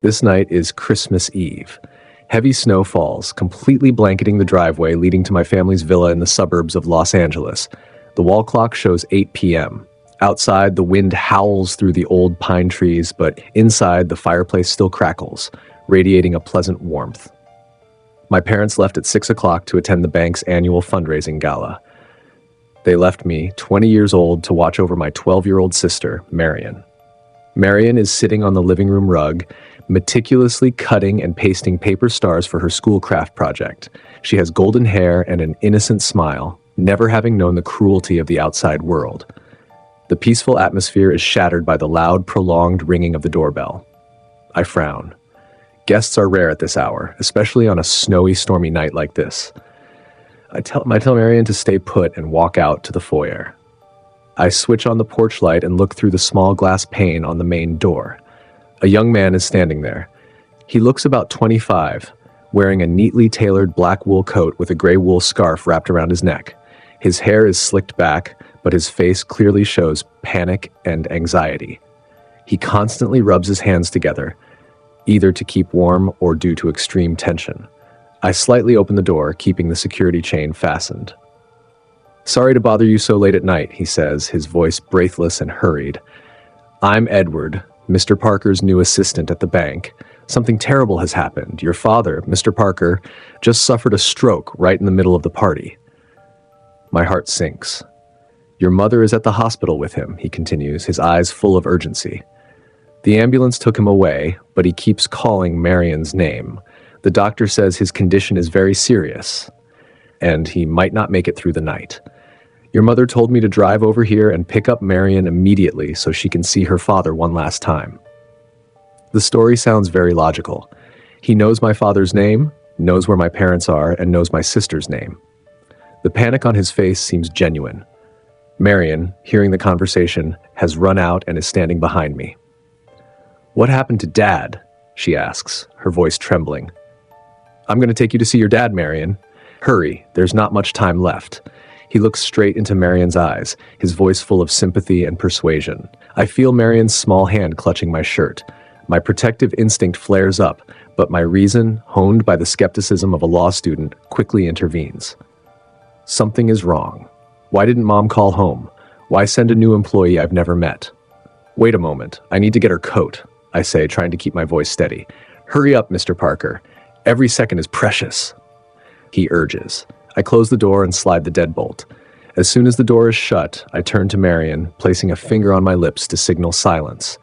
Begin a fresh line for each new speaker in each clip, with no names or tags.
This night is Christmas Eve. Heavy snow falls, completely blanketing the driveway leading to my family's villa in the suburbs of Los Angeles. The wall clock shows 8 p.m. Outside, the wind howls through the old pine trees, but inside, the fireplace still crackles, radiating a pleasant warmth. My parents left at 6 o'clock to attend the bank's annual fundraising gala. They left me, 20 years old, to watch over my 12-year-old sister, Marion. Marion is sitting on the living room rug, meticulously cutting and pasting paper stars for her schoolcraft project. She has golden hair and an innocent smile, never having known the cruelty of the outside world. The peaceful atmosphere is shattered by the loud, prolonged ringing of the doorbell. I frown. Guests are rare at this hour, especially on a snowy, stormy night like this. I tell Marion to stay put and walk out to the foyer. I switch on the porch light and look through the small glass pane on the main door. A young man is standing there. He looks about 25, wearing a neatly tailored black wool coat with a gray wool scarf wrapped around his neck. His hair is slicked back, but his face clearly shows panic and anxiety. He constantly rubs his hands together, either to keep warm or due to extreme tension. I slightly open the door, keeping the security chain fastened. "Sorry to bother you so late at night," he says, his voice breathless and hurried. "I'm Edward, Mr. Parker's new assistant at the bank. Something terrible has happened. Your father, Mr. Parker, just suffered a stroke right in the middle of the party." My heart sinks. "Your mother is at the hospital with him," he continues, his eyes full of urgency. "The ambulance took him away, but he keeps calling Marion's name. The doctor says his condition is very serious, and he might not make it through the night. Your mother told me to drive over here and pick up Marion immediately so she can see her father one last time." The story sounds very logical. He knows my father's name, knows where my parents are, and knows my sister's name. The panic on his face seems genuine. Marion, hearing the conversation, has run out and is standing behind me. "What happened to Dad?" she asks, her voice trembling. "I'm going to take you to see your dad, Marion. Hurry, there's not much time left." He looks straight into Marion's eyes, his voice full of sympathy and persuasion. I feel Marion's small hand clutching my shirt. My protective instinct flares up, but my reason, honed by the skepticism of a law student, quickly intervenes. Something is wrong. Why didn't Mom call home? Why send a new employee I've never met? "Wait a moment, I need to get her coat," I say, trying to keep my voice steady. "Hurry up, Mr. Parker. Every second is precious," he urges. I close the door and slide the deadbolt. As soon as the door is shut, I turn to Marion, placing a finger on my lips to signal silence.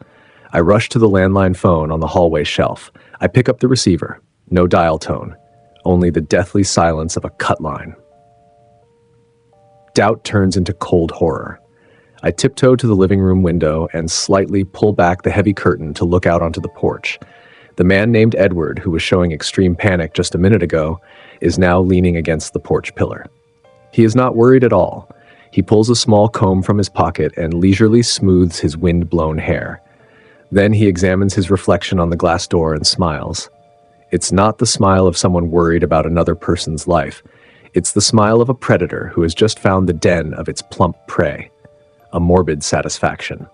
I rush to the landline phone on the hallway shelf. I pick up the receiver. No dial tone, only the deathly silence of a cut line. Doubt turns into cold horror. I tiptoe to the living room window and slightly pull back the heavy curtain to look out onto the porch. The man named Edward, who was showing extreme panic just a minute ago, is now leaning against the porch pillar. He is not worried at all. He pulls a small comb from his pocket and leisurely smooths his wind-blown hair. Then he examines his reflection on the glass door and smiles. It's not the smile of someone worried about another person's life. It's the smile of a predator who has just found the den of its plump prey. A morbid satisfaction.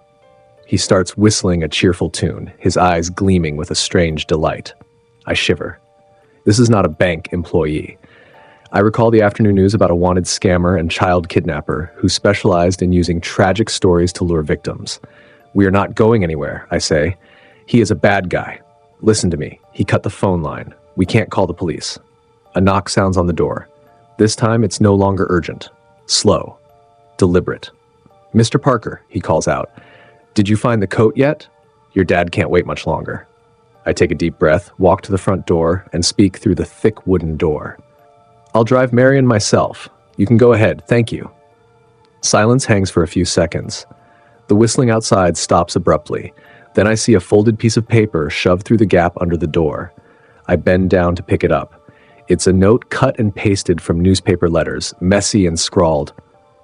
He starts whistling a cheerful tune, his eyes gleaming with a strange delight. I shiver. This is not a bank employee. I recall the afternoon news about a wanted scammer and child kidnapper who specialized in using tragic stories to lure victims. "We are not going anywhere," I say. "He is a bad guy. Listen to me. He cut the phone line. We can't call the police." A knock sounds on the door. This time it's no longer urgent. Slow. Deliberate. "Mr. Parker," he calls out. "Did you find the coat yet? Your dad can't wait much longer." I take a deep breath, walk to the front door, and speak through the thick wooden door. "I'll drive Marion myself. You can go ahead, thank you." Silence hangs for a few seconds. The whistling outside stops abruptly. Then I see a folded piece of paper shoved through the gap under the door. I bend down to pick it up. It's a note cut and pasted from newspaper letters, messy and scrawled.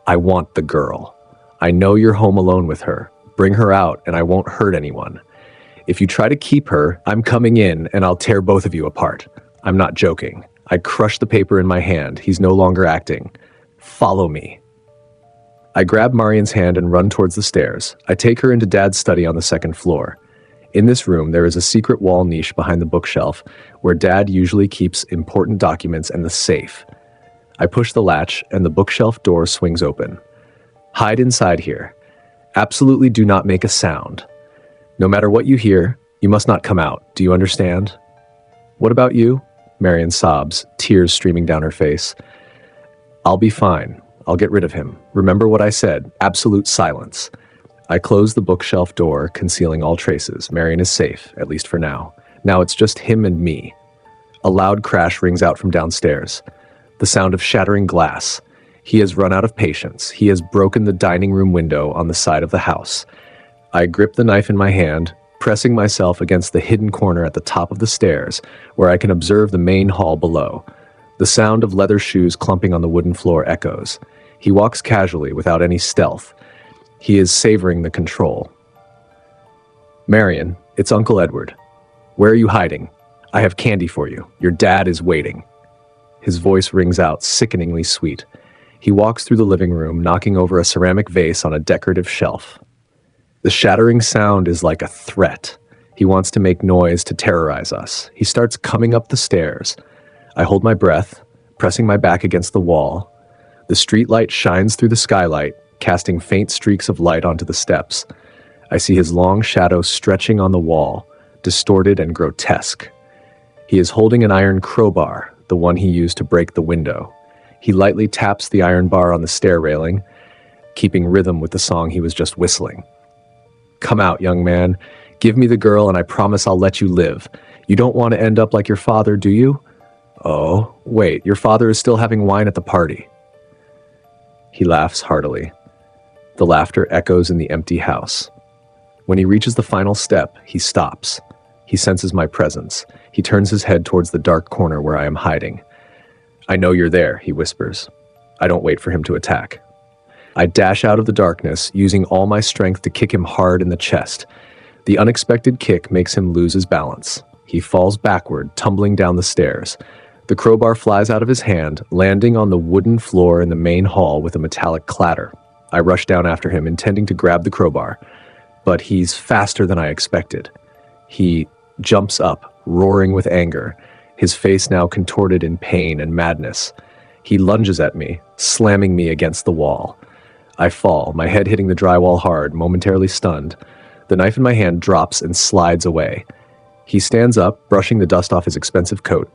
"I want the girl. I know you're home alone with her. Bring her out and I won't hurt anyone. If you try to keep her, I'm coming in and I'll tear both of you apart." I'm not joking. I crush the paper in my hand. He's no longer acting. "Follow me." I grab Marion's hand and run towards the stairs. I take her into Dad's study on the second floor. In this room, there is a secret wall niche behind the bookshelf where Dad usually keeps important documents and the safe. I push the latch and the bookshelf door swings open. Hide inside here. Absolutely do not make a sound. No matter what you hear, you must not come out. Do you understand? What about you? Marion sobs, tears streaming down her face. I'll be fine. I'll get rid of him. Remember what I said. Absolute silence. I close the bookshelf door, concealing all traces. Marion is safe, at least for now. Now it's just him and me. A loud crash rings out from downstairs. The sound of shattering glass. He has run out of patience. He has broken the dining room window on the side of the house. I grip the knife in my hand, pressing myself against the hidden corner at the top of the stairs, where I can observe the main hall below. The sound of leather shoes clumping on the wooden floor echoes. He walks casually, without any stealth. He is savoring the control. Marion, it's Uncle Edward. Where are you hiding? I have candy for you. Your dad is waiting. His voice rings out, sickeningly sweet. He walks through the living room, knocking over a ceramic vase on a decorative shelf. The shattering sound is like a threat. He wants to make noise to terrorize us. He starts coming up the stairs. I hold my breath, pressing my back against the wall. The street light shines through the skylight, casting faint streaks of light onto the steps. I see his long shadow stretching on the wall, distorted and grotesque. He is holding an iron crowbar, the one he used to break the window. He lightly taps the iron bar on the stair railing, keeping rhythm with the song he was just whistling. Come out, young man. Give me the girl and I promise I'll let you live. You don't want to end up like your father, do you? Oh, wait, your father is still having wine at the party. He laughs heartily. The laughter echoes in the empty house. When he reaches the final step, he stops. He senses my presence. He turns his head towards the dark corner where I am hiding. I know you're there, he whispers. I don't wait for him to attack. I dash out of the darkness, using all my strength to kick him hard in the chest. The unexpected kick makes him lose his balance. He falls backward, tumbling down the stairs. The crowbar flies out of his hand, landing on the wooden floor in the main hall with a metallic clatter. I rush down after him, intending to grab the crowbar, but he's faster than I expected. He jumps up, roaring with anger, his face now contorted in pain and madness. He lunges at me, slamming me against the wall. I fall, my head hitting the drywall hard, momentarily stunned. The knife in my hand drops and slides away. He stands up, brushing the dust off his expensive coat.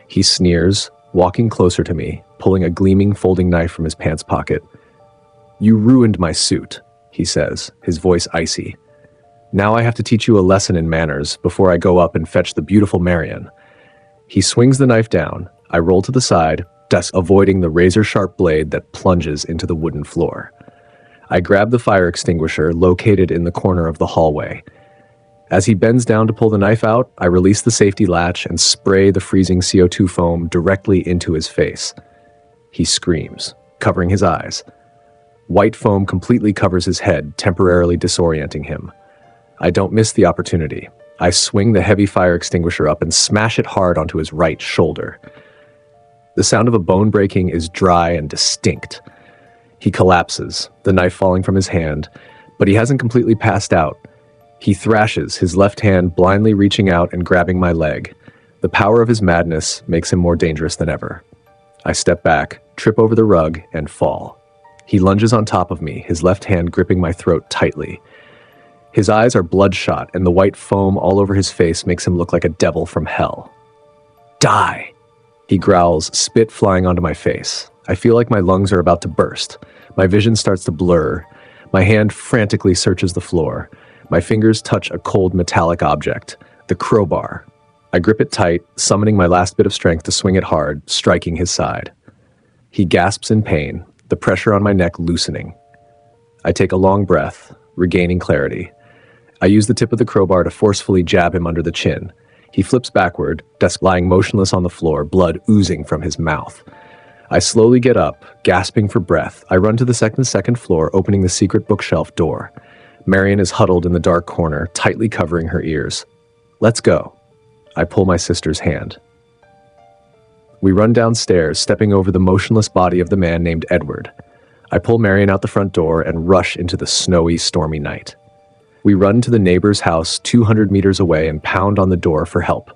He sneers, walking closer to me, pulling a gleaming folding knife from his pants pocket. You ruined my suit, he says, his voice icy. Now I have to teach you a lesson in manners before I go up and fetch the beautiful Marion. He swings the knife down. I roll to the side, thus avoiding the razor-sharp blade that plunges into the wooden floor. I grab the fire extinguisher located in the corner of the hallway. As he bends down to pull the knife out, I release the safety latch and spray the freezing CO2 foam directly into his face. He screams, covering his eyes. White foam completely covers his head, temporarily disorienting him. I don't miss the opportunity. I swing the heavy fire extinguisher up and smash it hard onto his right shoulder. The sound of a bone breaking is dry and distinct. He collapses, the knife falling from his hand, but he hasn't completely passed out. He thrashes, his left hand blindly reaching out and grabbing my leg. The power of his madness makes him more dangerous than ever. I step back, trip over the rug, and fall. He lunges on top of me, his left hand gripping my throat tightly. His eyes are bloodshot, and the white foam all over his face makes him look like a devil from hell. Die! He growls, spit flying onto my face. I feel like my lungs are about to burst. My vision starts to blur. My hand frantically searches the floor. My fingers touch a cold metallic object, the crowbar. I grip it tight, summoning my last bit of strength to swing it hard, striking his side. He gasps in pain, the pressure on my neck loosening. I take a long breath, regaining clarity. I use the tip of the crowbar to forcefully jab him under the chin. He flips backward, lying motionless on the floor, blood oozing from his mouth. I slowly get up, gasping for breath. I run to the second floor, opening the secret bookshelf door. Marion is huddled in the dark corner, tightly covering her ears. Let's go. I pull my sister's hand. We run downstairs, stepping over the motionless body of the man named Edward. I pull Marion out the front door and rush into the snowy, stormy night. We run to the neighbor's house 200 meters away and pound on the door for help.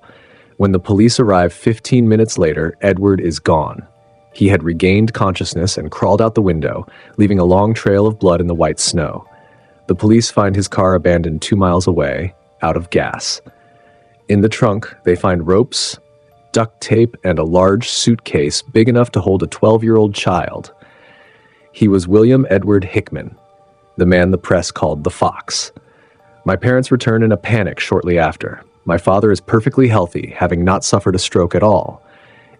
When the police arrive 15 minutes later, Edward is gone. He had regained consciousness and crawled out the window, leaving a long trail of blood in the white snow. The police find his car abandoned 2 miles away, out of gas. In the trunk, they find ropes, duct tape, and a large suitcase big enough to hold a 12-year-old child. He was William Edward Hickman, the man the press called the Fox. My parents return in a panic shortly after. My father is perfectly healthy, having not suffered a stroke at all.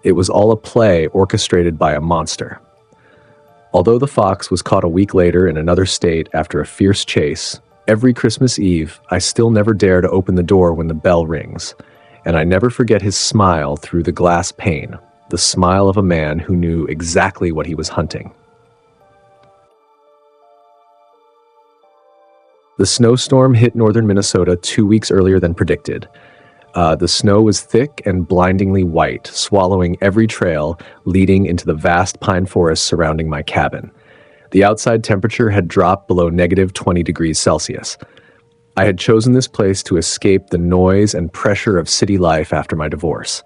It was all a play orchestrated by a monster. Although the Fox was caught a week later in another state after a fierce chase, every Christmas Eve, I still never dare to open the door when the bell rings, and I never forget his smile through the glass pane, the smile of a man who knew exactly what he was hunting. The snowstorm hit northern Minnesota 2 weeks earlier than predicted. The snow was thick and blindingly white, swallowing every trail leading into the vast pine forests surrounding my cabin. The outside temperature had dropped below negative 20 degrees Celsius. I had chosen this place to escape the noise and pressure of city life after my divorce.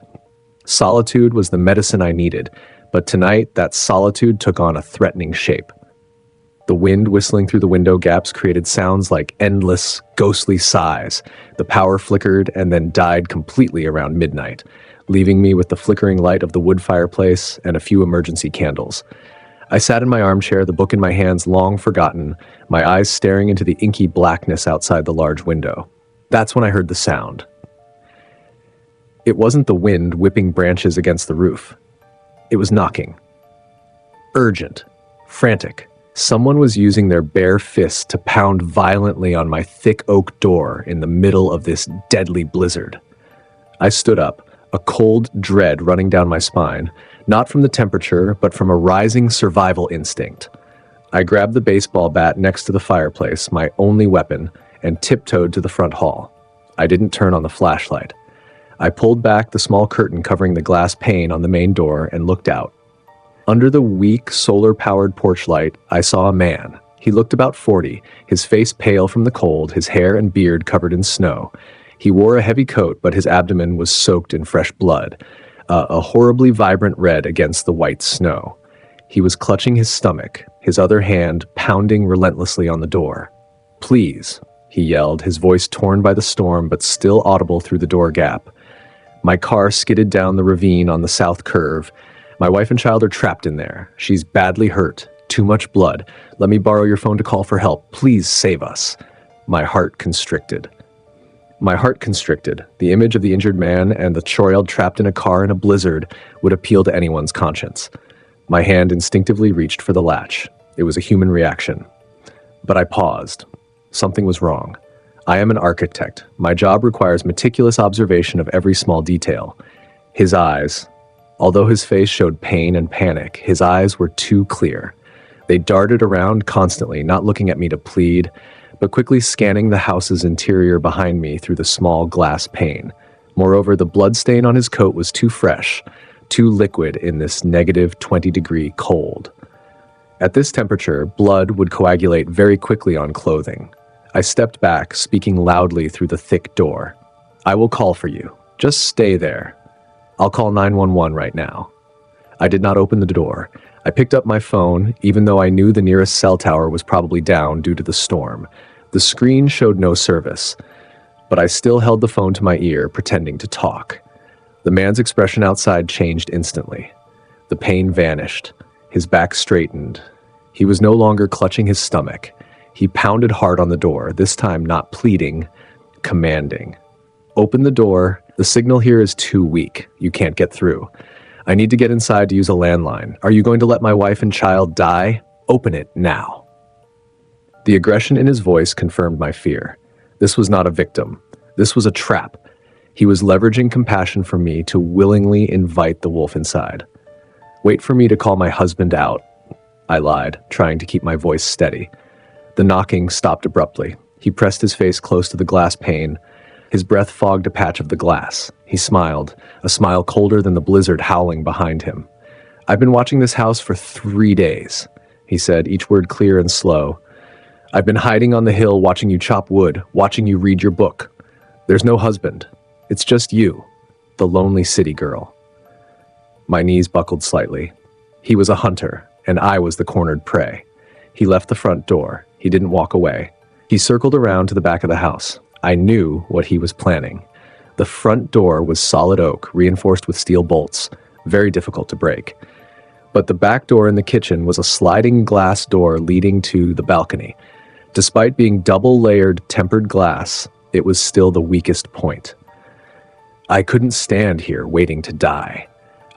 Solitude was the medicine I needed, but tonight that solitude took on a threatening shape. The wind whistling through the window gaps created sounds like endless, ghostly sighs. The power flickered and then died completely around midnight, leaving me with the flickering light of the wood fireplace and a few emergency candles. I sat in my armchair, the book in my hands long forgotten, my eyes staring into the inky blackness outside the large window. That's when I heard the sound. It wasn't the wind whipping branches against the roof. It was knocking. Urgent. Frantic. Someone was using their bare fists to pound violently on my thick oak door in the middle of this deadly blizzard. I stood up, a cold dread running down my spine, not from the temperature, but from a rising survival instinct. I grabbed the baseball bat next to the fireplace, my only weapon, and tiptoed to the front hall. I didn't turn on the flashlight. I pulled back the small curtain covering the glass pane on the main door and looked out. Under the weak, solar-powered porch light, I saw a man. He looked about 40, his face pale from the cold, his hair and beard covered in snow. He wore a heavy coat, but his abdomen was soaked in fresh blood, a horribly vibrant red against the white snow. He was clutching his stomach, his other hand pounding relentlessly on the door. "Please," he yelled, his voice torn by the storm but still audible through the door gap. My car skidded down the ravine on the south curve. My wife and child are trapped in there. She's badly hurt. Too much blood. Let me borrow your phone to call for help. Please save us. My heart constricted. The image of the injured man and the child trapped in a car in a blizzard would appeal to anyone's conscience. My hand instinctively reached for the latch. It was a human reaction. But I paused. Something was wrong. I am an architect. My job requires meticulous observation of every small detail. His eyes, although his face showed pain and panic, his eyes were too clear. They darted around constantly, not looking at me to plead, but quickly scanning the house's interior behind me through the small glass pane. Moreover, the bloodstain on his coat was too fresh, too liquid in this negative 20-degree cold. At this temperature, blood would coagulate very quickly on clothing. I stepped back, speaking loudly through the thick door. "I will call for you. Just stay there. I'll call 911 right now." I did not open the door. I picked up my phone, even though I knew the nearest cell tower was probably down due to the storm. The screen showed no service, but I still held the phone to my ear, pretending to talk. The man's expression outside changed instantly. The pain vanished. His back straightened. He was no longer clutching his stomach. He pounded hard on the door, this time not pleading, commanding. "Open the door. The signal here is too weak. You can't get through. I need to get inside to use a landline. Are you going to let my wife and child die? Open it now." The aggression in his voice confirmed my fear. This was not a victim. This was a trap. He was leveraging compassion for me to willingly invite the wolf inside. "Wait for me to call my husband out," I lied, trying to keep my voice steady. The knocking stopped abruptly. He pressed his face close to the glass pane. His breath fogged a patch of the glass. He smiled, a smile colder than the blizzard howling behind him. "I've been watching this house for 3 days," he said, each word clear and slow. I've been hiding on the hill watching you chop wood, watching you read your book. There's no husband. It's just you, the lonely city girl. My knees buckled slightly. He was a hunter, and I was the cornered prey. He left the front door. He didn't walk away. He circled around to the back of the house. I knew what he was planning. The front door was solid oak, reinforced with steel bolts, very difficult to break. But the back door in the kitchen was a sliding glass door leading to the balcony. Despite being double-layered tempered glass, it was still the weakest point. I couldn't stand here waiting to die.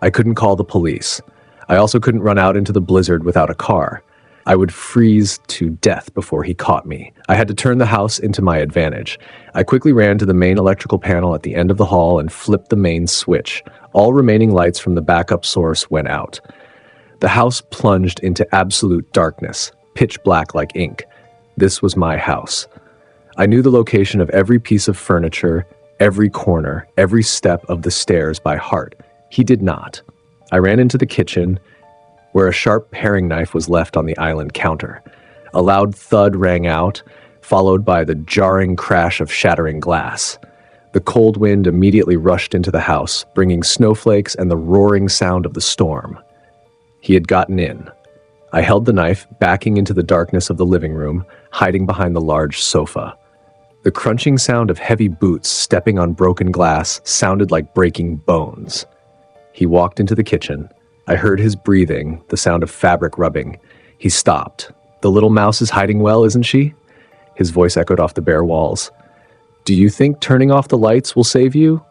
I couldn't call the police. I also couldn't run out into the blizzard without a car. I would freeze to death before he caught me. I had to turn the house into my advantage. I quickly ran to the main electrical panel at the end of the hall and flipped the main switch. All remaining lights from the backup source went out. The house plunged into absolute darkness, pitch black like ink. This was my house. I knew the location of every piece of furniture, every corner, every step of the stairs by heart. He did not. I ran into the kitchen, where a sharp paring knife was left on the island counter. A loud thud rang out, followed by the jarring crash of shattering glass. The cold wind immediately rushed into the house, bringing snowflakes and the roaring sound of the storm. He had gotten in. I held the knife, backing into the darkness of the living room, hiding behind the large sofa. The crunching sound of heavy boots stepping on broken glass sounded like breaking bones. He walked into the kitchen. I heard his breathing, the sound of fabric rubbing. He stopped. "The little mouse is hiding well, isn't she?" His voice echoed off the bare walls. "Do you think turning off the lights will save you?"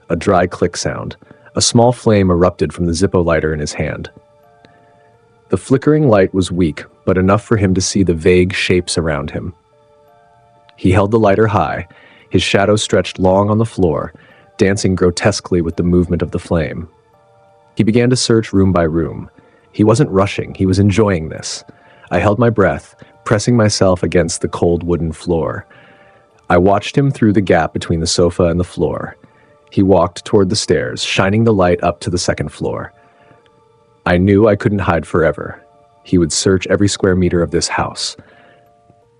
A dry click sound. A small flame erupted from the Zippo lighter in his hand. The flickering light was weak, but enough for him to see the vague shapes around him. He held the lighter high, his shadow stretched long on the floor, dancing grotesquely with the movement of the flame. He began to search room by room. He wasn't rushing, he was enjoying this. I held my breath, pressing myself against the cold wooden floor. I watched him through the gap between the sofa and the floor. He walked toward the stairs, shining the light up to the second floor. I knew I couldn't hide forever. He would search every square meter of this house.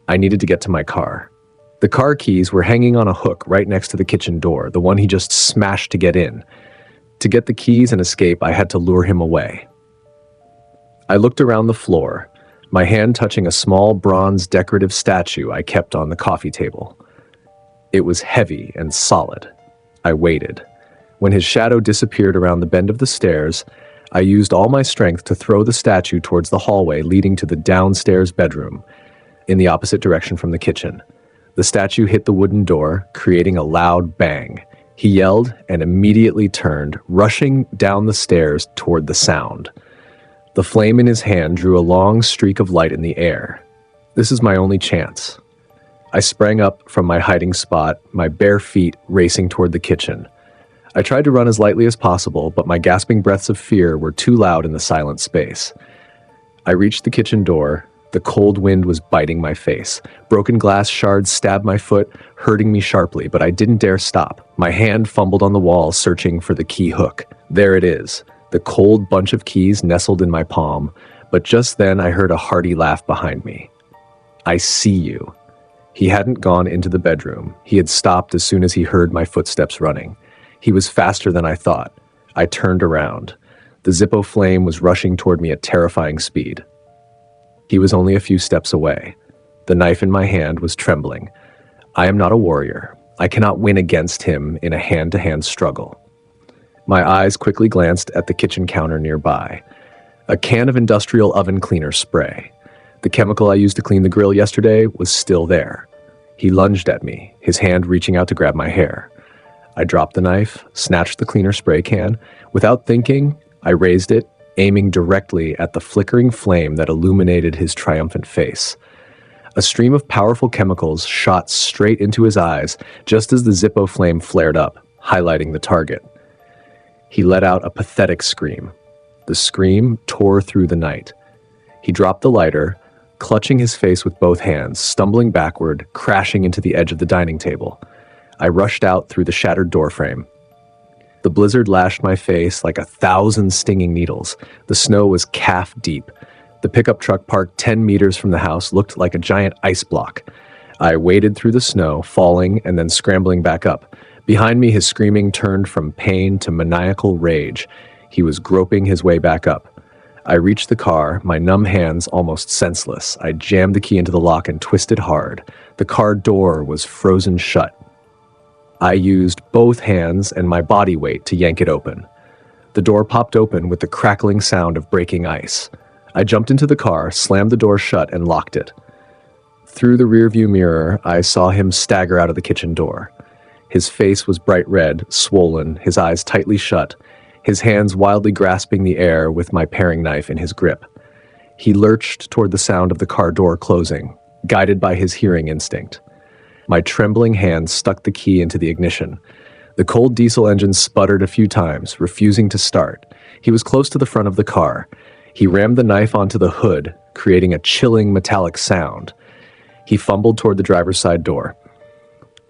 I needed to get to my car. The car keys were hanging on a hook right next to the kitchen door, the one he just smashed to get in. To get the keys and escape, I had to lure him away. I looked around the floor, my hand touching a small bronze decorative statue I kept on the coffee table. It was heavy and solid. I waited. When his shadow disappeared around the bend of the stairs, I used all my strength to throw the statue towards the hallway leading to the downstairs bedroom, in the opposite direction from the kitchen. The statue hit the wooden door, creating a loud bang. He yelled and immediately turned, rushing down the stairs toward the sound. The flame in his hand drew a long streak of light in the air. This is my only chance. I sprang up from my hiding spot, my bare feet racing toward the kitchen. I tried to run as lightly as possible, but my gasping breaths of fear were too loud in the silent space. I reached the kitchen door. The cold wind was biting my face. Broken glass shards stabbed my foot, hurting me sharply, but I didn't dare stop. My hand fumbled on the wall, searching for the key hook. There it is, the cold bunch of keys nestled in my palm, but just then I heard a hearty laugh behind me. "I see you." He hadn't gone into the bedroom. He had stopped as soon as he heard my footsteps running. He was faster than I thought. I turned around. The Zippo flame was rushing toward me at terrifying speed. He was only a few steps away. The knife in my hand was trembling. I am not a warrior. I cannot win against him in a hand-to-hand struggle. My eyes quickly glanced at the kitchen counter nearby. A can of industrial oven cleaner spray. The chemical I used to clean the grill yesterday was still there. He lunged at me, his hand reaching out to grab my hair. I dropped the knife, snatched the cleaner spray can. Without thinking, I raised it, aiming directly at the flickering flame that illuminated his triumphant face. A stream of powerful chemicals shot straight into his eyes just as the Zippo flame flared up, highlighting the target. He let out a pathetic scream. The scream tore through the night. He dropped the lighter, clutching his face with both hands, stumbling backward, crashing into the edge of the dining table. I rushed out through the shattered doorframe. The blizzard lashed my face like 1,000 stinging needles. The snow was calf deep. The pickup truck parked 10 meters from the house looked like a giant ice block. I waded through the snow, falling and then scrambling back up. Behind me, his screaming turned from pain to maniacal rage. He was groping his way back up. I reached the car, my numb hands almost senseless. I jammed the key into the lock and twisted hard. The car door was frozen shut. I used both hands and my body weight to yank it open. The door popped open with the crackling sound of breaking ice. I jumped into the car, slammed the door shut, and locked it. Through the rearview mirror, I saw him stagger out of the kitchen door. His face was bright red, swollen, his eyes tightly shut, his hands wildly grasping the air with my paring knife in his grip. He lurched toward the sound of the car door closing, guided by his hearing instinct. My trembling hand stuck the key into the ignition. The cold diesel engine sputtered a few times, refusing to start. He was close to the front of the car. He rammed the knife onto the hood, creating a chilling metallic sound. He fumbled toward the driver's side door.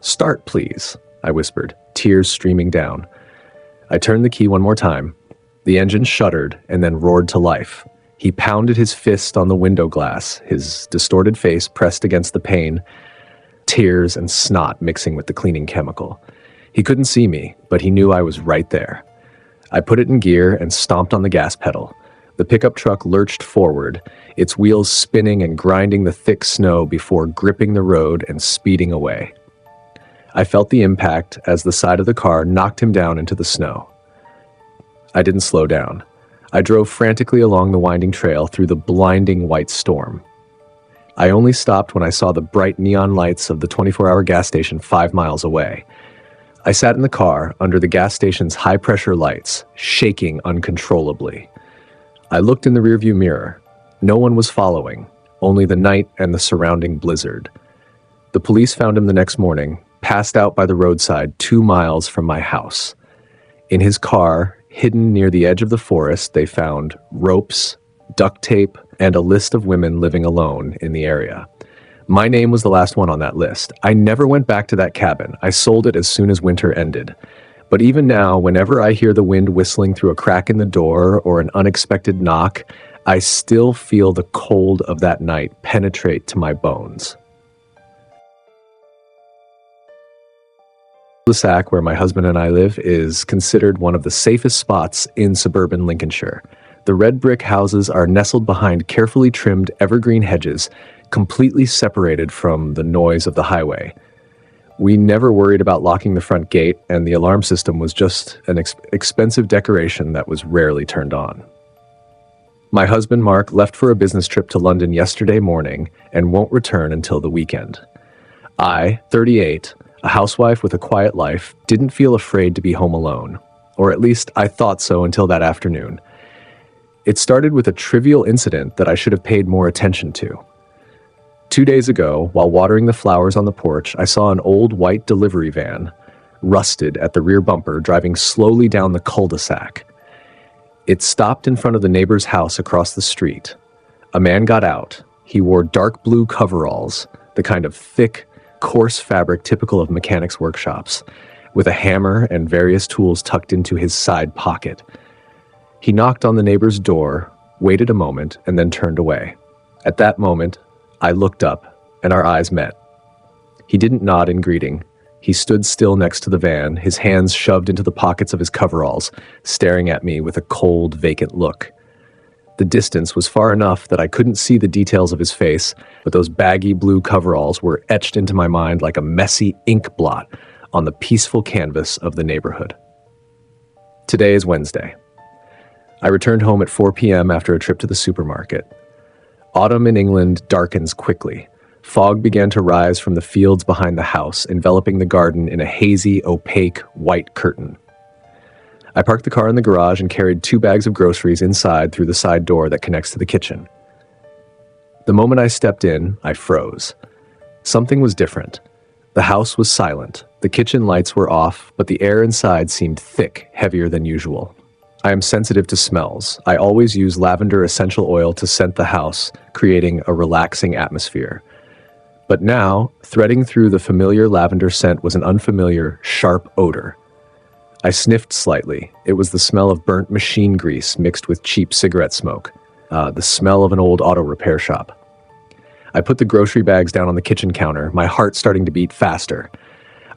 "Start, please," I whispered, tears streaming down. I turned the key one more time. The engine shuddered and then roared to life. He pounded his fist on the window glass, his distorted face pressed against the pane, tears and snot mixing with the cleaning chemical. He couldn't see me, but he knew I was right there. I put it in gear and stomped on the gas pedal. The pickup truck lurched forward, its wheels spinning and grinding the thick snow before gripping the road and speeding away. I felt the impact as the side of the car knocked him down into the snow. I didn't slow down. I drove frantically along the winding trail through the blinding white storm. I only stopped when I saw the bright neon lights of the 24-hour gas station 5 miles away. I sat in the car under the gas station's high-pressure lights, shaking uncontrollably. I looked in the rearview mirror. No one was following, only the night and the surrounding blizzard. The police found him the next morning, passed out by the roadside 2 miles from my house. In his car, hidden near the edge of the forest, they found ropes, duct tape, and a list of women living alone in the area. My name was the last one on that list. I never went back to that cabin. I sold it as soon as winter ended. But even now, whenever I hear the wind whistling through a crack in the door or an unexpected knock, I still feel the cold of that night penetrate to my bones. The cul-de-sac where my husband and I live is considered one of the safest spots in suburban Lincolnshire. The red brick houses are nestled behind carefully trimmed evergreen hedges, completely separated from the noise of the highway. We never worried about locking the front gate, and the alarm system was just an expensive decoration that was rarely turned on. My husband, Mark, left for a business trip to London yesterday morning and won't return until the weekend. I, 38, a housewife with a quiet life, didn't feel afraid to be home alone. Or at least I thought so until that afternoon. It started with a trivial incident that I should have paid more attention to. 2 days ago, while watering the flowers on the porch, I saw an old white delivery van, rusted at the rear bumper, driving slowly down the cul-de-sac. It stopped in front of the neighbor's house across the street. A man got out. He wore dark blue coveralls, the kind of thick, coarse fabric typical of mechanics' workshops, with a hammer and various tools tucked into his side pocket. He knocked on the neighbor's door, waited a moment, and then turned away. At that moment, I looked up, and our eyes met. He didn't nod in greeting. He stood still next to the van, his hands shoved into the pockets of his coveralls, staring at me with a cold, vacant look. The distance was far enough that I couldn't see the details of his face, but those baggy blue coveralls were etched into my mind like a messy ink blot on the peaceful canvas of the neighborhood. Today is Wednesday. I returned home at 4 p.m. after a trip to the supermarket. Autumn in England darkens quickly. Fog began to rise from the fields behind the house, enveloping the garden in a hazy, opaque, white curtain. I parked the car in the garage and carried 2 bags of groceries inside through the side door that connects to the kitchen. The moment I stepped in, I froze. Something was different. The house was silent. The kitchen lights were off, but the air inside seemed thick, heavier than usual. I am sensitive to smells. I always use lavender essential oil to scent the house, creating a relaxing atmosphere. But now, threading through the familiar lavender scent was an unfamiliar, sharp odor. I sniffed slightly. It was the smell of burnt machine grease mixed with cheap cigarette smoke. the smell of an old auto repair shop. I put the grocery bags down on the kitchen counter, my heart starting to beat faster.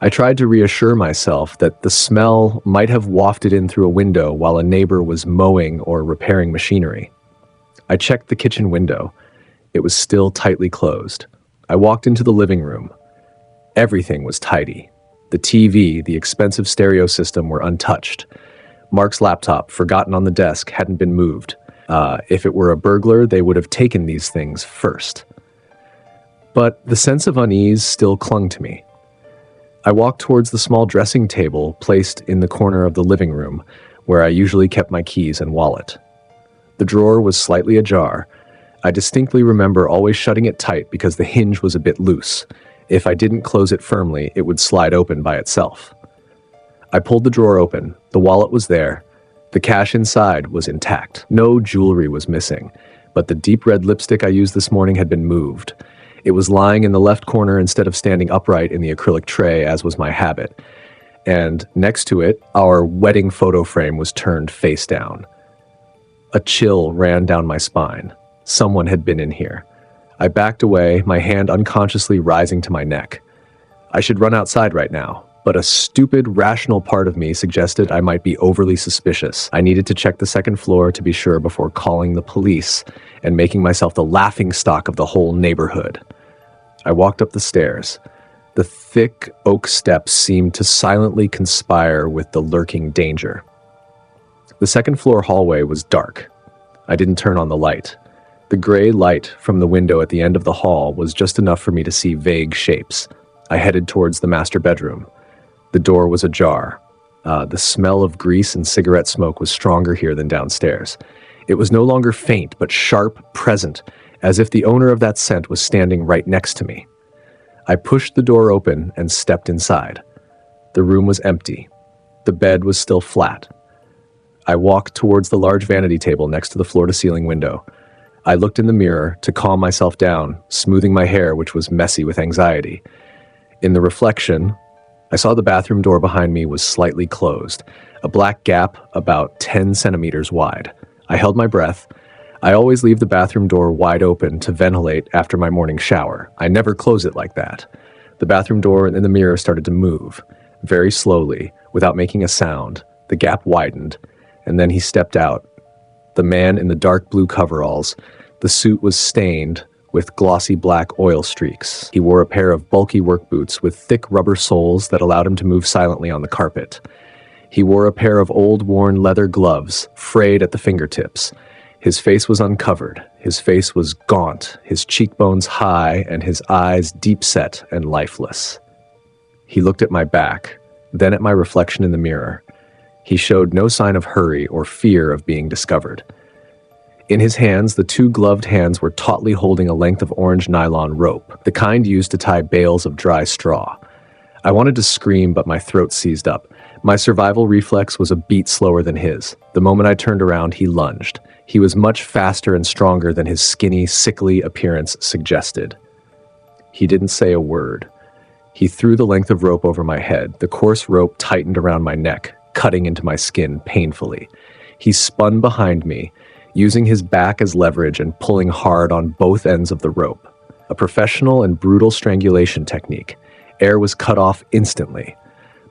I tried to reassure myself that the smell might have wafted in through a window while a neighbor was mowing or repairing machinery. I checked the kitchen window. It was still tightly closed. I walked into the living room. Everything was tidy. The TV, the expensive stereo system were untouched. Mark's laptop, forgotten on the desk, hadn't been moved. If it were a burglar, they would have taken these things first. But the sense of unease still clung to me. I walked towards the small dressing table placed in the corner of the living room, where I usually kept my keys and wallet. The drawer was slightly ajar. I distinctly remember always shutting it tight because the hinge was a bit loose. If I didn't close it firmly, it would slide open by itself. I pulled the drawer open. The wallet was there. The cash inside was intact. No jewelry was missing, but the deep red lipstick I used this morning had been moved. It was lying in the left corner instead of standing upright in the acrylic tray, as was my habit. And next to it, our wedding photo frame was turned face down. A chill ran down my spine. Someone had been in here. I backed away, my hand unconsciously rising to my neck. I should run outside right now, but a stupid, rational part of me suggested I might be overly suspicious. I needed to check the second floor to be sure before calling the police and making myself the laughingstock of the whole neighborhood. I walked up the stairs. The thick oak steps seemed to silently conspire with the lurking danger. The second floor hallway was dark. I didn't turn on the light. The gray light from the window at the end of the hall was just enough for me to see vague shapes. I headed towards the master bedroom. The door was ajar. The smell of grease and cigarette smoke was stronger here than downstairs. It was no longer faint, but sharp, present, as if the owner of that scent was standing right next to me. I pushed the door open and stepped inside. The room was empty. The bed was still flat. I walked towards the large vanity table next to the floor-to-ceiling window. I looked in the mirror to calm myself down, smoothing my hair, which was messy with anxiety. In the reflection, I saw the bathroom door behind me was slightly closed, a black gap about 10 centimeters wide. I held my breath. I always leave the bathroom door wide open to ventilate after my morning shower. I never close it like that. The bathroom door in the mirror started to move, very slowly, without making a sound. The gap widened, and then he stepped out. The man in the dark blue coveralls. The suit was stained with glossy black oil streaks. He wore a pair of bulky work boots with thick rubber soles that allowed him to move silently on the carpet. He wore a pair of old worn leather gloves, frayed at the fingertips. His face was uncovered. His face was gaunt, his cheekbones high, and his eyes deep-set and lifeless. He looked at my back, then at my reflection in the mirror. He showed no sign of hurry or fear of being discovered. In his hands, the two gloved hands were tautly holding a length of orange nylon rope, the kind used to tie bales of dry straw. I wanted to scream, but my throat seized up. My survival reflex was a beat slower than his. The moment I turned around, he lunged. He was much faster and stronger than his skinny, sickly appearance suggested. He didn't say a word. He threw the length of rope over my head. The coarse rope tightened around my neck, cutting into my skin painfully. He spun behind me, using his back as leverage and pulling hard on both ends of the rope. A professional and brutal strangulation technique. Air was cut off instantly.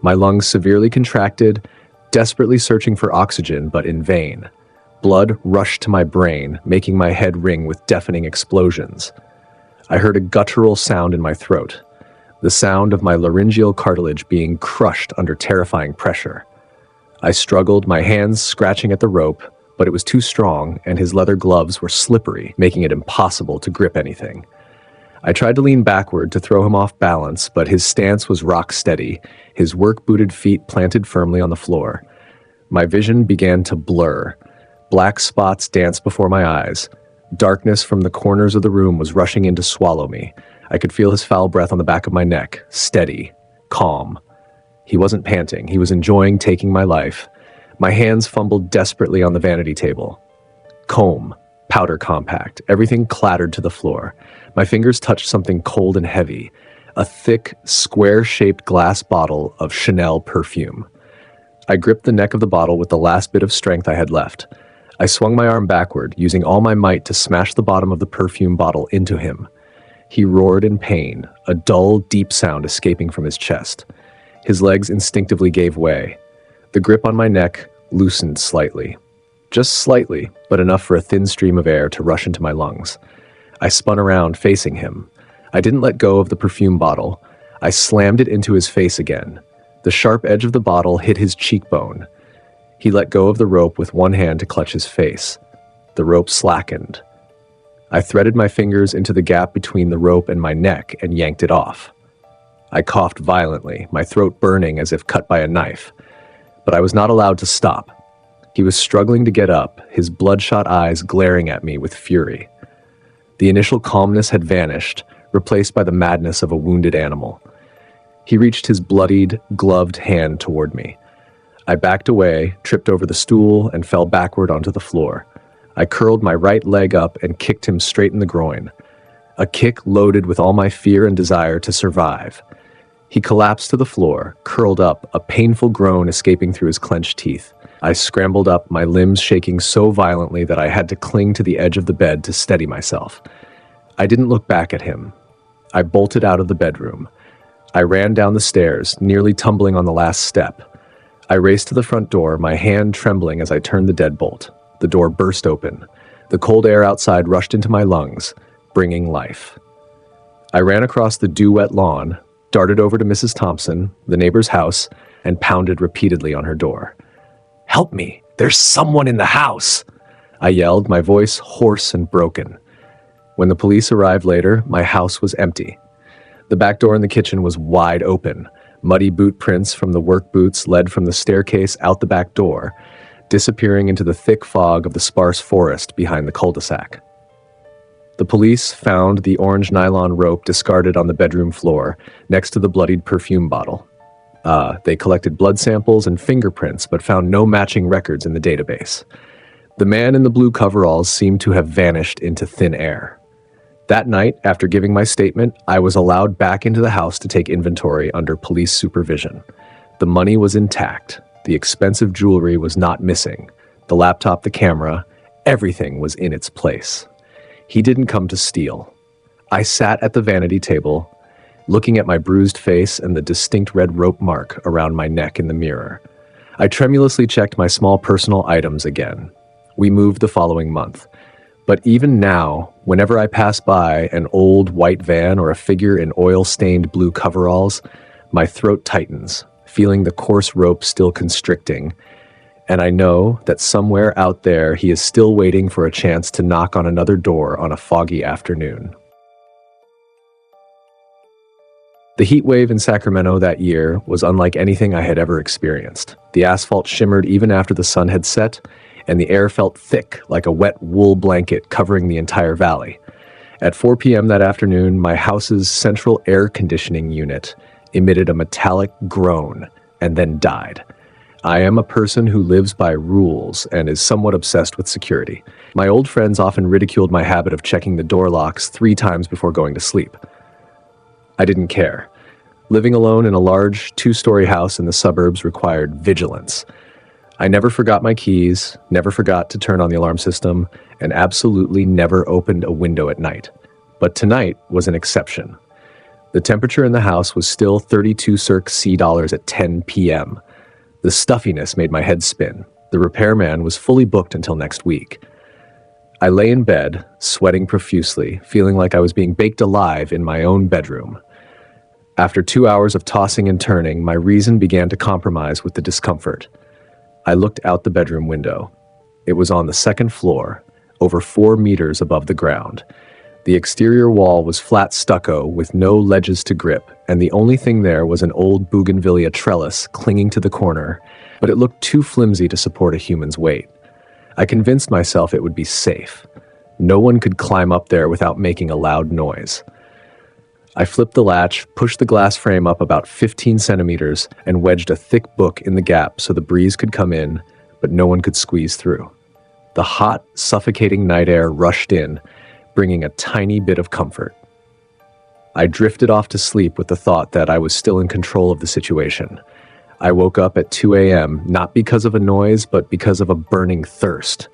My lungs severely contracted, desperately searching for oxygen, but in vain. Blood rushed to my brain, making my head ring with deafening explosions. I heard a guttural sound in my throat, the sound of my laryngeal cartilage being crushed under terrifying pressure. I struggled, my hands scratching at the rope, but it was too strong, and his leather gloves were slippery, making it impossible to grip anything. I tried to lean backward to throw him off balance, but his stance was rock steady, his work-booted feet planted firmly on the floor. My vision began to blur. Black spots danced before my eyes. Darkness from the corners of the room was rushing in to swallow me. I could feel his foul breath on the back of my neck, steady, calm. He wasn't panting. He was enjoying taking my life. My hands fumbled desperately on the vanity table. Comb, powder compact, everything clattered to the floor. My fingers touched something cold and heavy, a thick, square-shaped glass bottle of Chanel perfume. I gripped the neck of the bottle with the last bit of strength I had left. I swung my arm backward, using all my might to smash the bottom of the perfume bottle into him. He roared in pain, a dull, deep sound escaping from his chest. His legs instinctively gave way. The grip on my neck loosened slightly. Just slightly, but enough for a thin stream of air to rush into my lungs. I spun around, facing him. I didn't let go of the perfume bottle. I slammed it into his face again. The sharp edge of the bottle hit his cheekbone. He let go of the rope with one hand to clutch his face. The rope slackened. I threaded my fingers into the gap between the rope and my neck and yanked it off. I coughed violently, my throat burning as if cut by a knife. But I was not allowed to stop. He was struggling to get up, his bloodshot eyes glaring at me with fury. The initial calmness had vanished, replaced by the madness of a wounded animal. He reached his bloodied, gloved hand toward me. I backed away, tripped over the stool, and fell backward onto the floor. I curled my right leg up and kicked him straight in the groin. A kick loaded with all my fear and desire to survive. He collapsed to the floor, curled up, a painful groan escaping through his clenched teeth. I scrambled up, my limbs shaking so violently that I had to cling to the edge of the bed to steady myself. I didn't look back at him. I bolted out of the bedroom. I ran down the stairs, nearly tumbling on the last step. I raced to the front door, my hand trembling as I turned the deadbolt. The door burst open. The cold air outside rushed into my lungs, bringing life. I ran across the dew-wet lawn, darted over to Mrs. Thompson, the neighbor's house, and pounded repeatedly on her door. "Help me! There's someone in the house!" I yelled, my voice hoarse and broken. When the police arrived later, my house was empty. The back door in the kitchen was wide open. Muddy boot prints from the work boots led from the staircase out the back door, disappearing into the thick fog of the sparse forest behind the cul-de-sac. The police found the orange nylon rope discarded on the bedroom floor, next to the bloodied perfume bottle. They collected blood samples and fingerprints, but found no matching records in the database. The man in the blue coveralls seemed to have vanished into thin air. That night, after giving my statement, I was allowed back into the house to take inventory under police supervision. The money was intact. The expensive jewelry was not missing. The laptop, the camera, everything was in its place. He didn't come to steal. I sat at the vanity table, looking at my bruised face and the distinct red rope mark around my neck in the mirror. I tremulously checked my small personal items again. We moved the following month. But even now, whenever I pass by an old white van or a figure in oil-stained blue coveralls, my throat tightens, feeling the coarse rope still constricting, and I know that somewhere out there he is still waiting for a chance to knock on another door on a foggy afternoon. The heat wave in Sacramento that year was unlike anything I had ever experienced. The asphalt shimmered even after the sun had set, and the air felt thick like a wet wool blanket covering the entire valley. At 4 p.m. that afternoon, my house's central air conditioning unit emitted a metallic groan and then died. I am a person who lives by rules and is somewhat obsessed with security. My old friends often ridiculed my habit of checking the door locks 3 times before going to sleep. I didn't care. Living alone in a large 2-story house in the suburbs required vigilance. I never forgot my keys, never forgot to turn on the alarm system, and absolutely never opened a window at night. But tonight was an exception. The temperature in the house was still 32 circ C dollars at 10 p.m. The stuffiness made my head spin. The repairman was fully booked until next week. I lay in bed, sweating profusely, feeling like I was being baked alive in my own bedroom. After 2 hours of tossing and turning, my reason began to compromise with the discomfort. I looked out the bedroom window. It was on the 2nd floor, over 4 meters above the ground. The exterior wall was flat stucco with no ledges to grip, and the only thing there was an old bougainvillea trellis clinging to the corner, but it looked too flimsy to support a human's weight. I convinced myself it would be safe. No one could climb up there without making a loud noise. I flipped the latch, pushed the glass frame up about 15 centimeters, and wedged a thick book in the gap so the breeze could come in, but no one could squeeze through. The hot, suffocating night air rushed in, bringing a tiny bit of comfort. I drifted off to sleep with the thought that I was still in control of the situation. I woke up at 2 a.m., not because of a noise, but because of a burning thirst.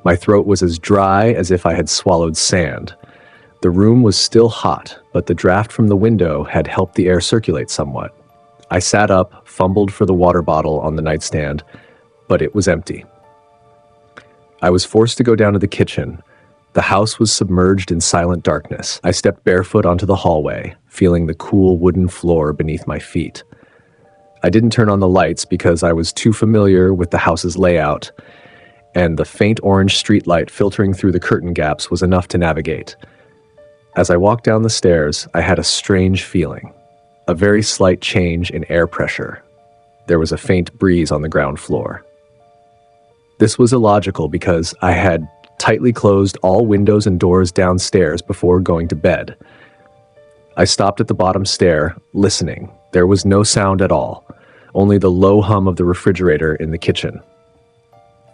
My throat was as dry as if I had swallowed sand. The room was still hot, but the draft from the window had helped the air circulate somewhat. I sat up, fumbled for the water bottle on the nightstand, but it was empty. I was forced to go down to the kitchen. The house was submerged in silent darkness. I stepped barefoot onto the hallway, feeling the cool wooden floor beneath my feet. I didn't turn on the lights because I was too familiar with the house's layout, and the faint orange streetlight filtering through the curtain gaps was enough to navigate. As I walked down the stairs, I had a strange feeling, a very slight change in air pressure. There was a faint breeze on the ground floor. This was illogical because I had tightly closed all windows and doors downstairs before going to bed. I stopped at the bottom stair, listening. There was no sound at all, only the low hum of the refrigerator in the kitchen.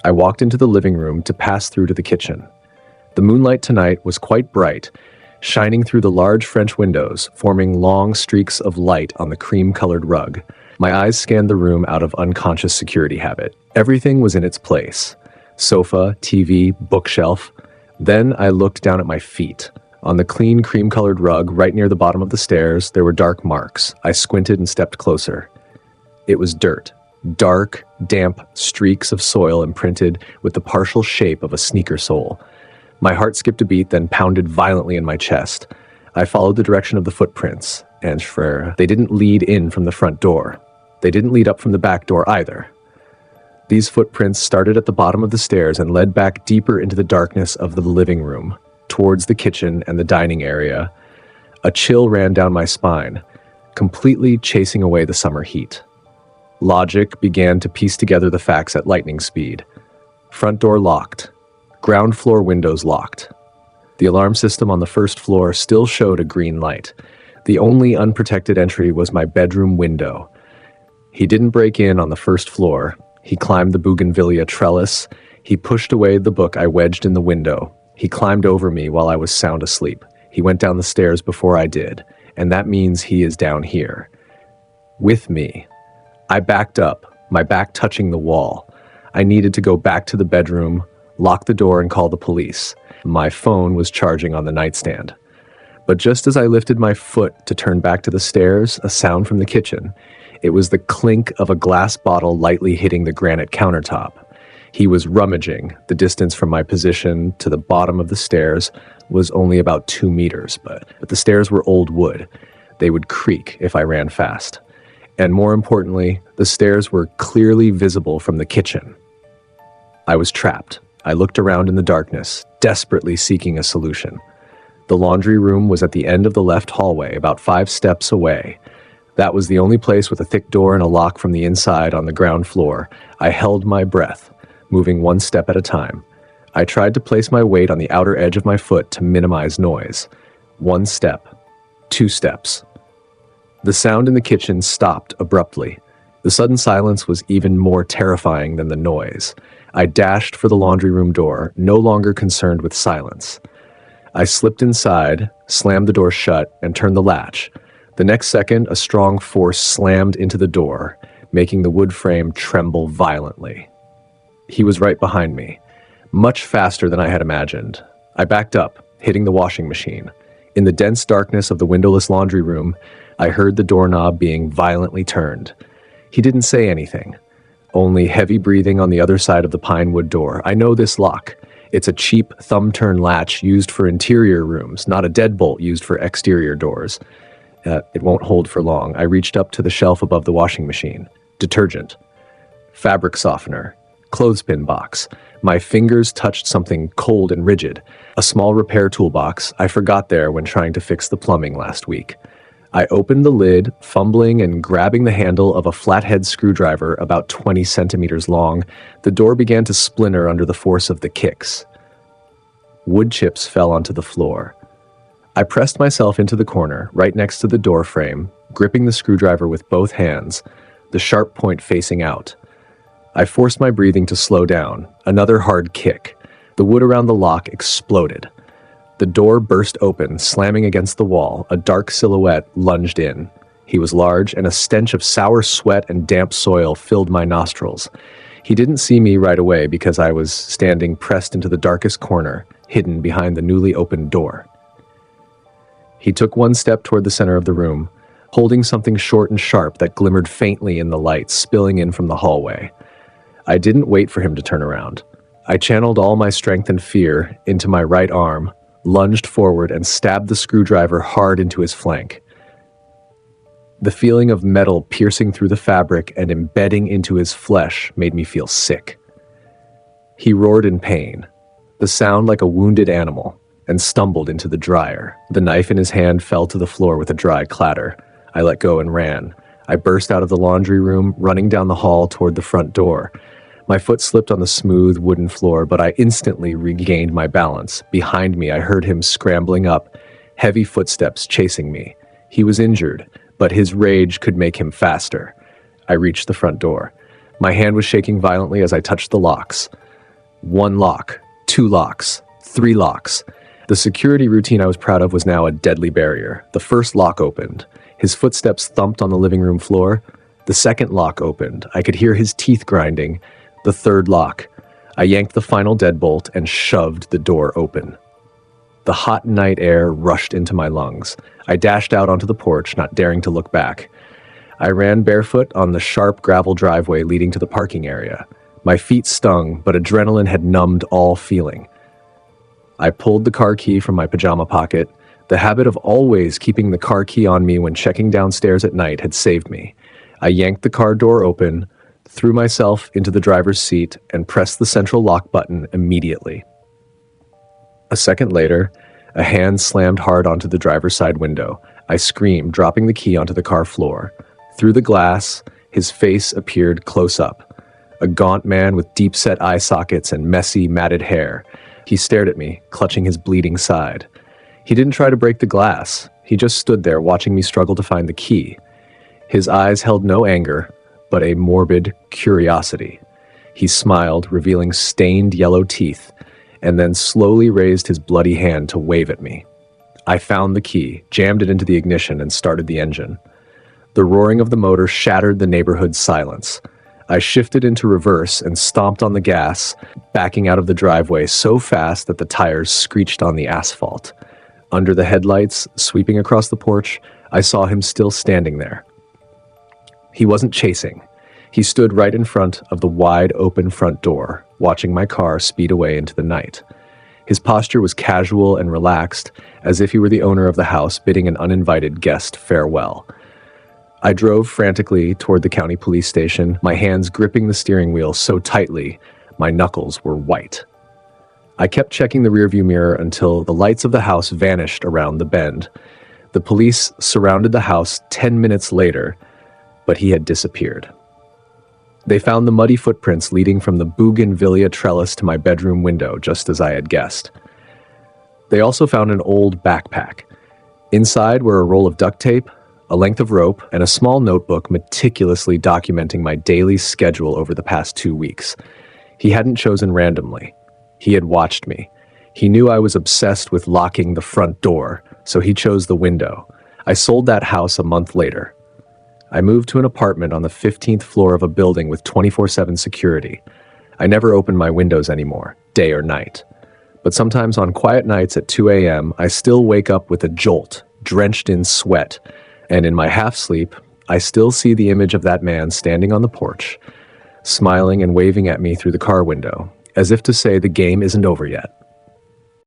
I walked into the living room to pass through to the kitchen. The moonlight tonight was quite bright, shining through the large French windows, forming long streaks of light on the cream-colored rug. My eyes scanned the room out of unconscious security habit. Everything was in its place. Sofa, TV, bookshelf. Then I looked down at my feet. On the clean cream-colored rug right near the bottom of the stairs, there were dark marks. I squinted and stepped closer. It was dirt. Dark, damp streaks of soil imprinted with the partial shape of a sneaker sole. My heart skipped a beat, then pounded violently in my chest. I followed the direction of the footprints, and they didn't lead in from the front door. They didn't lead up from the back door either. These footprints started at the bottom of the stairs and led back deeper into the darkness of the living room, towards the kitchen and the dining area. A chill ran down my spine, completely chasing away the summer heat. Logic began to piece together the facts at lightning speed. Front door locked. Ground floor windows locked. The alarm system on the first floor still showed a green light. The only unprotected entry was my bedroom window. He didn't break in on the first floor. He climbed the bougainvillea trellis. He pushed away the book I wedged in the window. He climbed over me while I was sound asleep. He went down the stairs before I did, and that means he is down here. With me. I backed up, my back touching the wall. I needed to go back to the bedroom, lock the door, and call the police. My phone was charging on the nightstand. But just as I lifted my foot to turn back to the stairs, a sound from the kitchen. It was the clink of a glass bottle lightly hitting the granite countertop. He was rummaging. The distance from my position to the bottom of the stairs was only about 2 meters, but the stairs were old wood. They would creak if I ran fast. And more importantly, the stairs were clearly visible from the kitchen. I was trapped. I looked around in the darkness, desperately seeking a solution. The laundry room was at the end of the left hallway, about 5 steps away. That was the only place with a thick door and a lock from the inside on the ground floor. I held my breath, moving 1 step at a time. I tried to place my weight on the outer edge of my foot to minimize noise. 1 step, 2 steps. The sound in the kitchen stopped abruptly. The sudden silence was even more terrifying than the noise. I dashed for the laundry room door, no longer concerned with silence. I slipped inside, slammed the door shut, and turned the latch. The next second, a strong force slammed into the door, making the wood frame tremble violently. He was right behind me, much faster than I had imagined. I backed up, hitting the washing machine. In the dense darkness of the windowless laundry room, I heard the doorknob being violently turned. He didn't say anything, only heavy breathing on the other side of the pine wood door. I know this lock. It's a cheap thumb-turn latch used for interior rooms, not a deadbolt used for exterior doors. It won't hold for long. I reached up to the shelf above the washing machine. Detergent. Fabric softener. Clothespin box. My fingers touched something cold and rigid. A small repair toolbox I forgot there when trying to fix the plumbing last week. I opened the lid, fumbling and grabbing the handle of a flathead screwdriver about 20 centimeters long. The door began to splinter under the force of the kicks. Wood chips fell onto the floor. I pressed myself into the corner, right next to the door frame, gripping the screwdriver with both hands, the sharp point facing out. I forced my breathing to slow down. Another hard kick. The wood around the lock exploded. The door burst open, slamming against the wall. A dark silhouette lunged in. He was large, and a stench of sour sweat and damp soil filled my nostrils. He didn't see me right away because I was standing pressed into the darkest corner, hidden behind the newly opened door. He took one step toward the center of the room, holding something short and sharp that glimmered faintly in the light spilling in from the hallway. I didn't wait for him to turn around. I channeled all my strength and fear into my right arm, lunged forward, and stabbed the screwdriver hard into his flank. The feeling of metal piercing through the fabric and embedding into his flesh made me feel sick. He roared in pain, the sound like a wounded animal, and stumbled into the dryer. The knife in his hand fell to the floor with a dry clatter. I let go and ran. I burst out of the laundry room, running down the hall toward the front door. My foot slipped on the smooth wooden floor, but I instantly regained my balance. Behind me, I heard him scrambling up, heavy footsteps chasing me. He was injured, but his rage could make him faster. I reached the front door. My hand was shaking violently as I touched the locks. 1 lock, 2 locks, 3 locks. The security routine I was proud of was now a deadly barrier. The first lock opened. His footsteps thumped on the living room floor. The second lock opened. I could hear his teeth grinding. The third lock. I yanked the final deadbolt and shoved the door open. The hot night air rushed into my lungs. I dashed out onto the porch, not daring to look back. I ran barefoot on the sharp gravel driveway leading to the parking area. My feet stung, but adrenaline had numbed all feeling. I pulled the car key from my pajama pocket. The habit of always keeping the car key on me when checking downstairs at night had saved me. I yanked the car door open, threw myself into the driver's seat, and pressed the central lock button immediately. A second later, a hand slammed hard onto the driver's side window. I screamed, dropping the key onto the car floor. Through the glass, his face appeared close up. A gaunt man with deep-set eye sockets and messy, matted hair. He stared at me, clutching his bleeding side. He didn't try to break the glass. He just stood there watching me struggle to find the key. His eyes held no anger, but a morbid curiosity. He smiled, revealing stained yellow teeth, and then slowly raised his bloody hand to wave at me. I found the key, jammed it into the ignition, and started the engine. The roaring of the motor shattered the neighborhood's silence. I shifted into reverse and stomped on the gas, backing out of the driveway so fast that the tires screeched on the asphalt. Under the headlights, sweeping across the porch, I saw him still standing there. He wasn't chasing. He stood right in front of the wide open front door, watching my car speed away into the night. His posture was casual and relaxed, as if he were the owner of the house bidding an uninvited guest farewell. I drove frantically toward the county police station, my hands gripping the steering wheel so tightly, my knuckles were white. I kept checking the rearview mirror until the lights of the house vanished around the bend. The police surrounded the house 10 minutes later, but he had disappeared. They found the muddy footprints leading from the bougainvillea trellis to my bedroom window, just as I had guessed. They also found an old backpack. Inside were a roll of duct tape, a length of rope, and a small notebook meticulously documenting my daily schedule over the past 2 weeks. He hadn't chosen randomly. He had watched me. He knew I was obsessed with locking the front door, so he chose the window. I sold that house a month later. I moved to an apartment on the 15th floor of a building with 24/7 security. I never opened my windows anymore, day or night. But sometimes on quiet nights at 2 a.m., I still wake up with a jolt, drenched in sweat, and in my half-sleep, I still see the image of that man standing on the porch, smiling and waving at me through the car window, as if to say the game isn't over yet.